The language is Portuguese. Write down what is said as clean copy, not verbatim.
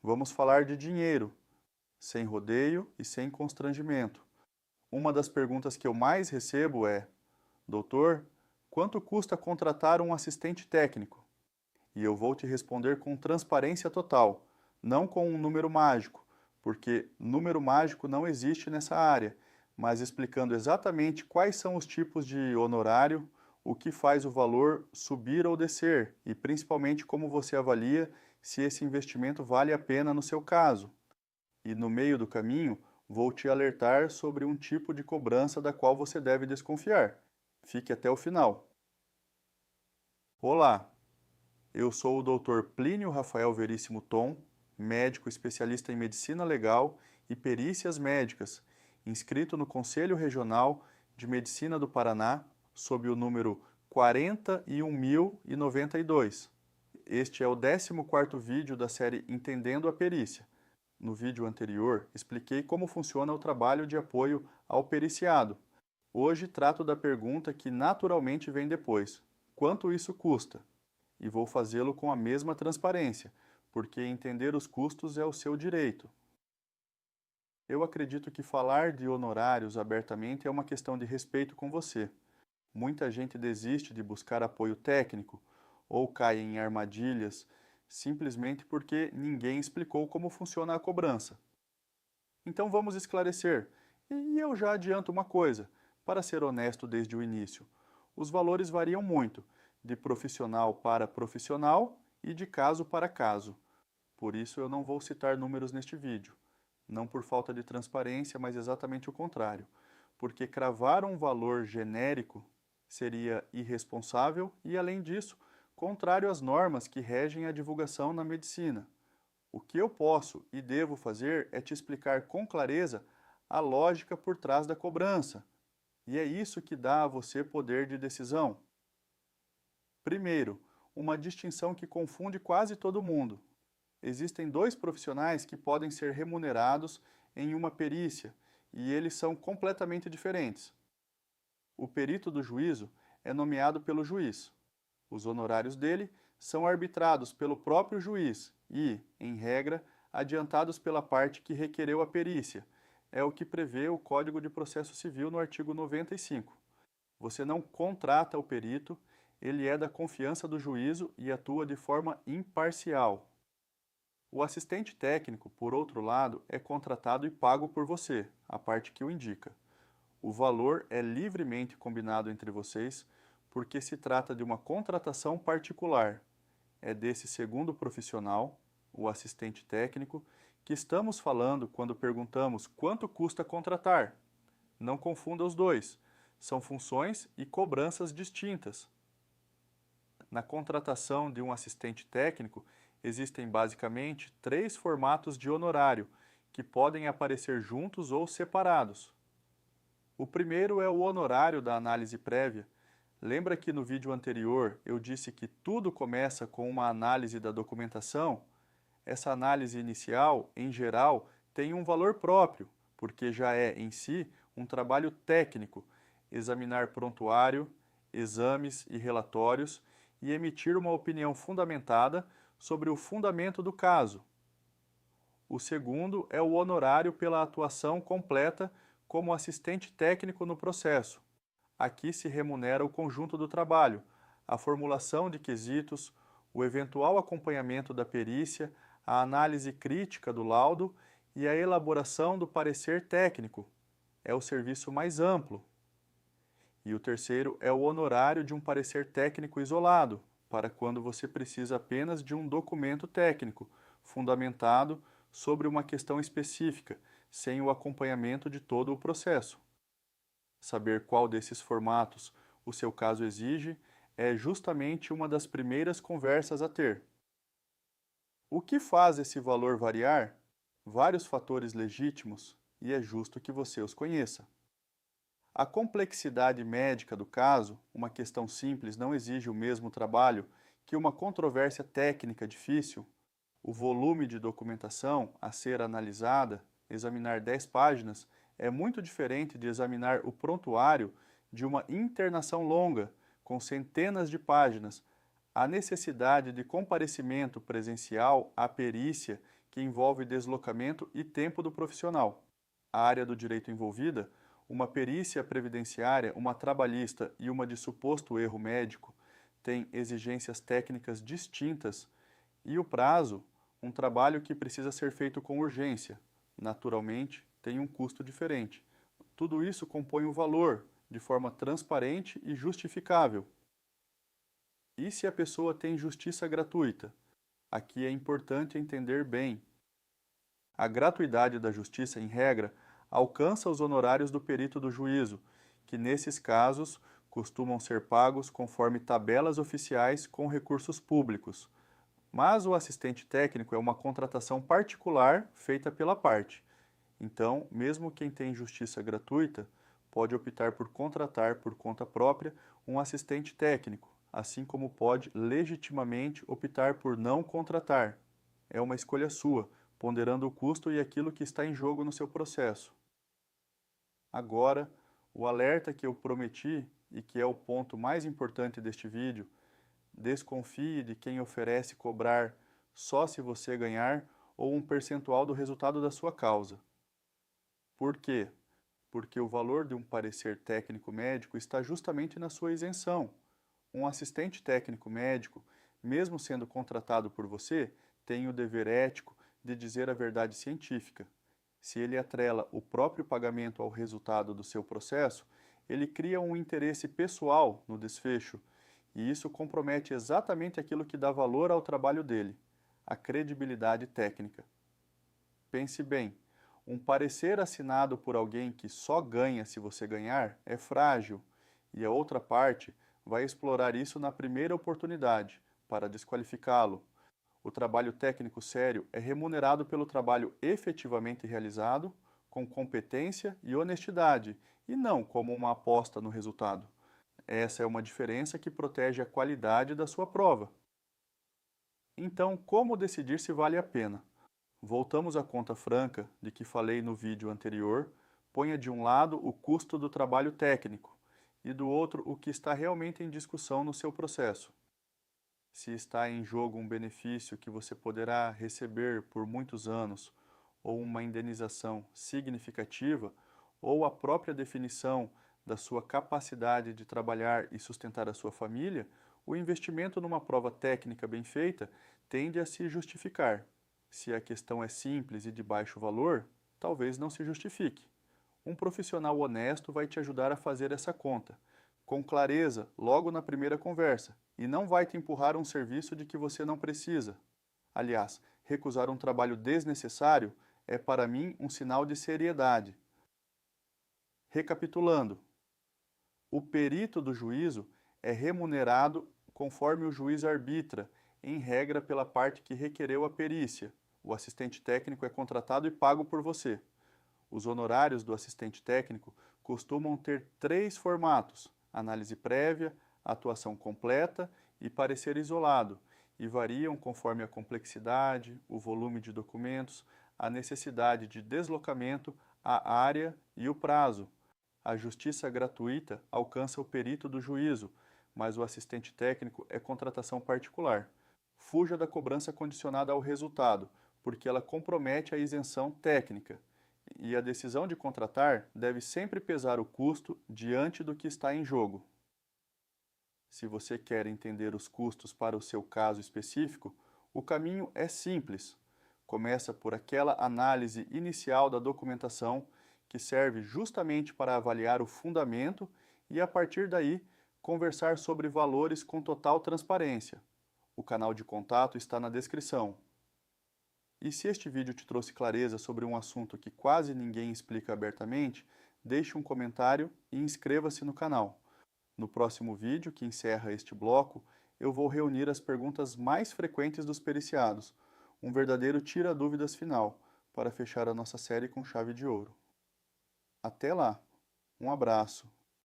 Vamos falar de dinheiro, sem rodeio e sem constrangimento. Uma das perguntas que eu mais recebo é: doutor, quanto custa contratar um assistente técnico? E eu vou te responder com transparência total, não com um número mágico, porque número mágico não existe nessa área, mas explicando exatamente quais são os tipos de honorário, o que faz o valor subir ou descer e principalmente como você avalia se esse investimento vale a pena no seu caso. E no meio do caminho, vou te alertar sobre um tipo de cobrança da qual você deve desconfiar. Fique até o final. Olá, eu sou o Dr. Plínio Rafael Veríssimo Tom, médico especialista em medicina legal e perícias médicas, inscrito no Conselho Regional de Medicina do Paraná, sob o número 41.092. Este é o 14º vídeo da série Entendendo a Perícia. No vídeo anterior, expliquei como funciona o trabalho de apoio ao periciado. Hoje trato da pergunta que naturalmente vem depois: quanto isso custa? E vou fazê-lo com a mesma transparência, porque entender os custos é o seu direito. Eu acredito que falar de honorários abertamente é uma questão de respeito com você. Muita gente desiste de buscar apoio técnico ou cai em armadilhas simplesmente porque ninguém explicou como funciona a cobrança. Então vamos esclarecer. E eu já adianto uma coisa, para ser honesto desde o início. Os valores variam muito, de profissional para profissional e de caso para caso. Por isso eu não vou citar números neste vídeo. Não por falta de transparência, mas exatamente o contrário. Porque cravar um valor genérico seria irresponsável e, além disso, contrário às normas que regem a divulgação na medicina. O que eu posso e devo fazer é te explicar com clareza a lógica por trás da cobrança, e é isso que dá a você poder de decisão. Primeiro, uma distinção que confunde quase todo mundo. Existem dois profissionais que podem ser remunerados em uma perícia, e eles são completamente diferentes. O perito do juízo é nomeado pelo juiz. Os honorários dele são arbitrados pelo próprio juiz e, em regra, adiantados pela parte que requereu a perícia. É o que prevê o Código de Processo Civil no artigo 95. Você não contrata o perito, ele é da confiança do juízo e atua de forma imparcial. O assistente técnico, por outro lado, é contratado e pago por você, a parte que o indica. O valor é livremente combinado entre vocês, porque se trata de uma contratação particular. É desse segundo profissional, o assistente técnico, que estamos falando quando perguntamos quanto custa contratar. Não confunda os dois, são funções e cobranças distintas. Na contratação de um assistente técnico, existem basicamente 3 formatos de honorário, que podem aparecer juntos ou separados. O primeiro é o honorário da análise prévia. Lembra que no vídeo anterior eu disse que tudo começa com uma análise da documentação? Essa análise inicial, em geral, tem um valor próprio, porque já é, em si, um trabalho técnico, examinar prontuário, exames e relatórios e emitir uma opinião fundamentada sobre o fundamento do caso. O segundo é o honorário pela atuação completa como assistente técnico no processo. Aqui se remunera o conjunto do trabalho, a formulação de quesitos, o eventual acompanhamento da perícia, a análise crítica do laudo e a elaboração do parecer técnico. É o serviço mais amplo. E o terceiro é o honorário de um parecer técnico isolado, para quando você precisa apenas de um documento técnico, fundamentado sobre uma questão específica, sem o acompanhamento de todo o processo. Saber qual desses formatos o seu caso exige é justamente uma das primeiras conversas a ter. O que faz esse valor variar? Vários fatores legítimos, e é justo que você os conheça. A complexidade médica do caso, uma questão simples, não exige o mesmo trabalho que uma controvérsia técnica difícil. O volume de documentação a ser analisada, examinar 10 páginas, é muito diferente de examinar o prontuário de uma internação longa, com centenas de páginas. A necessidade de comparecimento presencial à perícia, que envolve deslocamento e tempo do profissional. A área do direito envolvida, uma perícia previdenciária, uma trabalhista e uma de suposto erro médico, têm exigências técnicas distintas e o prazo, um trabalho que precisa ser feito com urgência, naturalmente, tem um custo diferente. Tudo isso compõe o valor, de forma transparente e justificável. E se a pessoa tem justiça gratuita? Aqui é importante entender bem. A gratuidade da justiça, em regra, alcança os honorários do perito do juízo, que nesses casos costumam ser pagos conforme tabelas oficiais com recursos públicos. Mas o assistente técnico é uma contratação particular feita pela parte. Então, mesmo quem tem justiça gratuita pode optar por contratar por conta própria um assistente técnico, assim como pode legitimamente optar por não contratar. É uma escolha sua, ponderando o custo e aquilo que está em jogo no seu processo. Agora, o alerta que eu prometi e que é o ponto mais importante deste vídeo: desconfie de quem oferece cobrar só se você ganhar ou um percentual do resultado da sua causa. Por quê? Porque o valor de um parecer técnico médico está justamente na sua isenção. Um assistente técnico médico, mesmo sendo contratado por você, tem o dever ético de dizer a verdade científica. Se ele atrela o próprio pagamento ao resultado do seu processo, ele cria um interesse pessoal no desfecho, e isso compromete exatamente aquilo que dá valor ao trabalho dele, a credibilidade técnica. Pense bem, um parecer assinado por alguém que só ganha se você ganhar é frágil, e a outra parte vai explorar isso na primeira oportunidade, para desqualificá-lo. O trabalho técnico sério é remunerado pelo trabalho efetivamente realizado, com competência e honestidade, e não como uma aposta no resultado. Essa é uma diferença que protege a qualidade da sua prova. Então, como decidir se vale a pena? Voltamos à conta franca de que falei no vídeo anterior. Ponha de um lado o custo do trabalho técnico e do outro o que está realmente em discussão no seu processo. Se está em jogo um benefício que você poderá receber por muitos anos, ou uma indenização significativa, ou a própria definição da sua capacidade de trabalhar e sustentar a sua família, o investimento numa prova técnica bem feita tende a se justificar. Se a questão é simples e de baixo valor, talvez não se justifique. Um profissional honesto vai te ajudar a fazer essa conta, com clareza, logo na primeira conversa, e não vai te empurrar um serviço de que você não precisa. Aliás, recusar um trabalho desnecessário é para mim um sinal de seriedade. Recapitulando, o perito do juízo é remunerado conforme o juiz arbitra, em regra pela parte que requereu a perícia. O assistente técnico é contratado e pago por você. Os honorários do assistente técnico costumam ter 3 formatos: análise prévia, atuação completa e parecer isolado, e variam conforme a complexidade, o volume de documentos, a necessidade de deslocamento, a área e o prazo. A justiça gratuita alcança o perito do juízo, mas o assistente técnico é contratação particular. Fuja da cobrança condicionada ao resultado, porque ela compromete a isenção técnica. E a decisão de contratar deve sempre pesar o custo diante do que está em jogo. Se você quer entender os custos para o seu caso específico, o caminho é simples. Começa por aquela análise inicial da documentação que serve justamente para avaliar o fundamento e, a partir daí, conversar sobre valores com total transparência. O canal de contato está na descrição. E se este vídeo te trouxe clareza sobre um assunto que quase ninguém explica abertamente, deixe um comentário e inscreva-se no canal. No próximo vídeo, que encerra este bloco, eu vou reunir as perguntas mais frequentes dos periciados, um verdadeiro tira-dúvidas final, para fechar a nossa série com chave de ouro. Até lá, um abraço.